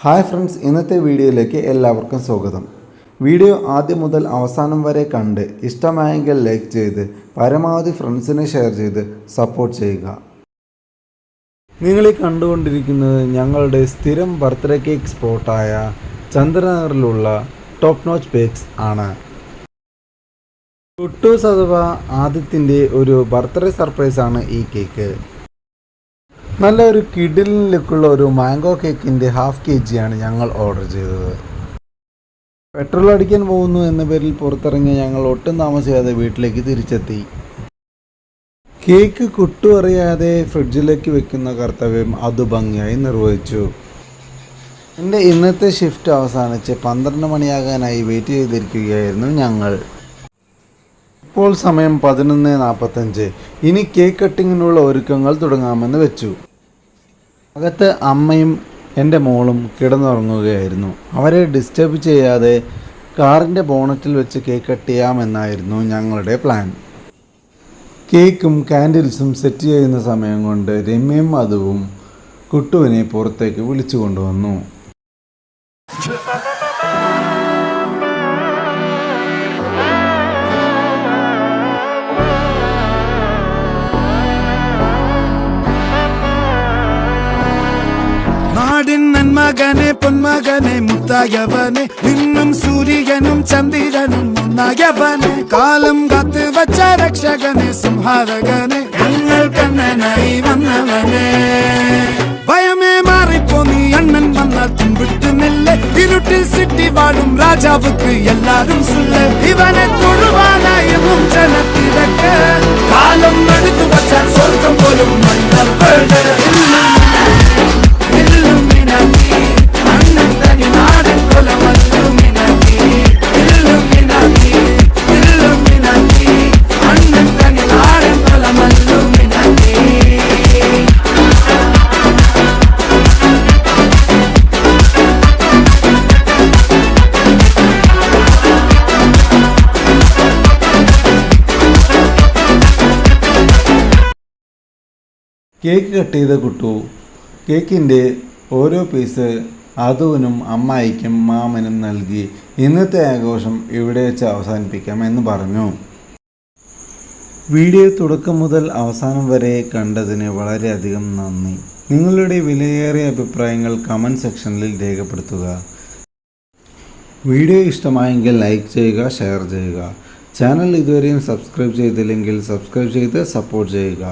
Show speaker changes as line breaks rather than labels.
Hi friends, ഇന്നത്തെ വീഡിയോയിലേക്ക് എല്ലാവർക്കും സ്വാഗതം. വീഡിയോ ആദ്യം മുതൽ അവസാനം വരെ കണ്ട് ഇഷ്ടമായെങ്കിൽ ലൈക്ക് ചെയ്ത് പരമാവധി ഫ്രണ്ട്സിനെ ഷെയർ ചെയ്ത് സപ്പോർട്ട് ചെയ്യുക. നിങ്ങളീ കണ്ടുകൊണ്ടിരിക്കുന്നത് ഞങ്ങളുടെ സ്ഥിരം ബർത്ത്ഡേ കേക്ക് സ്പോട്ടായ ചന്ദ്രനഗറിലുള്ള ടോപ്പ് നോച്ച് ബേക്സ് ആണ്. കുട്ടൂസ് അഥവാ ആദിത്യൻ്റെ ഒരു ബർത്ത്ഡേ സർപ്രൈസാണ് ഈ കേക്ക്. നല്ലൊരു കിഡിലിലേക്കുള്ള ഒരു മാംഗോ കേക്കിൻ്റെ ½ kg ഞങ്ങൾ ഓർഡർ ചെയ്തത്. പെട്രോൾ അടിക്കാൻ പോകുന്നു എന്ന പേരിൽ പുറത്തിറങ്ങിയ ഞങ്ങൾ ഒട്ടും താമസിയാതെ വീട്ടിലേക്ക് തിരിച്ചെത്തി. കേക്ക് കുട്ടു അറിയാതെ ഫ്രിഡ്ജിലേക്ക് വെക്കുന്ന കർത്തവ്യം അത് ഭംഗിയായി നിർവഹിച്ചു. എൻ്റെ ഇന്നത്തെ ഷിഫ്റ്റ് അവസാനിച്ച് 12 മണിയാകാനായി വെയിറ്റ് ചെയ്തിരിക്കുകയായിരുന്നു ഞങ്ങൾ. ഇപ്പോൾ സമയം 11:45. ഇനി കേക്ക് കട്ടിങ്ങിനുള്ള ഒരുക്കങ്ങൾ തുടങ്ങാമെന്ന് വെച്ചു. അകത്ത് അമ്മയും എൻ്റെ മോളും കിടന്നുറങ്ങുകയായിരുന്നു. അവരെ ഡിസ്റ്റർബ് ചെയ്യാതെ കാറിൻ്റെ ബോണറ്റിൽ വെച്ച് കേക്ക് കട്ട് ചെയ്യാമെന്നായിരുന്നു ഞങ്ങളുടെ പ്ലാൻ. കേക്കും കാൻഡിൽസും സെറ്റ് ചെയ്യുന്ന സമയം കൊണ്ട് രമ്യയും അതുവും കുട്ടുവിനെ പുറത്തേക്ക് വിളിച്ചു കൊണ്ടുവന്നു.
മകനെ പൊന്മകനെ മുത്തായവനെ നിന്നും സൂര്യനും ചന്ദ്രനും ഒന്നായവനെ കാലം കാത്ത് വച്ച രക്ഷകനെ സംഹാരകനെ ഞങ്ങൾ കണ്ണനായി വന്നവനെ ഭയമേ മാറിപ്പോ നീ അണ്ണൻ വന്നാൽ തുമ്പിട്ട് നെല്ല് ഇരുട്ടിൽ സിറ്റി വാഴും രാജാവുക്ക് എല്ലാരും സുല്ല് ഇവനെ തൊഴുവാനായി ജനത്തിരക്ക് കാലം എടുത്തു വച്ചാൽ സ്വർഗം പോലും മണ്ണപ്പേട്
കേക്ക് കട്ട് ചെയ്ത കുട്ടു കേക്കിൻ്റെ ഓരോ പീസ് അതുവിനും അമ്മായിക്കും മാമനും നൽകി ഇന്നത്തെ ആഘോഷം ഇവിടെ വെച്ച് അവസാനിപ്പിക്കാം എന്ന് പറഞ്ഞു. വീഡിയോ തുടക്കം മുതൽ അവസാനം വരെ കണ്ടതിന് വളരെയധികം നന്ദി. നിങ്ങളുടെ വിലയേറിയ അഭിപ്രായങ്ങൾ കമൻറ്റ് സെക്ഷനിൽ രേഖപ്പെടുത്തുക. വീഡിയോ ഇഷ്ടമായെങ്കിൽ ലൈക്ക് ചെയ്യുക, ഷെയർ ചെയ്യുക. ചാനൽ ഇതുവരെയും സബ്സ്ക്രൈബ് ചെയ്തില്ലെങ്കിൽ സബ്സ്ക്രൈബ് ചെയ്ത് സപ്പോർട്ട് ചെയ്യുക.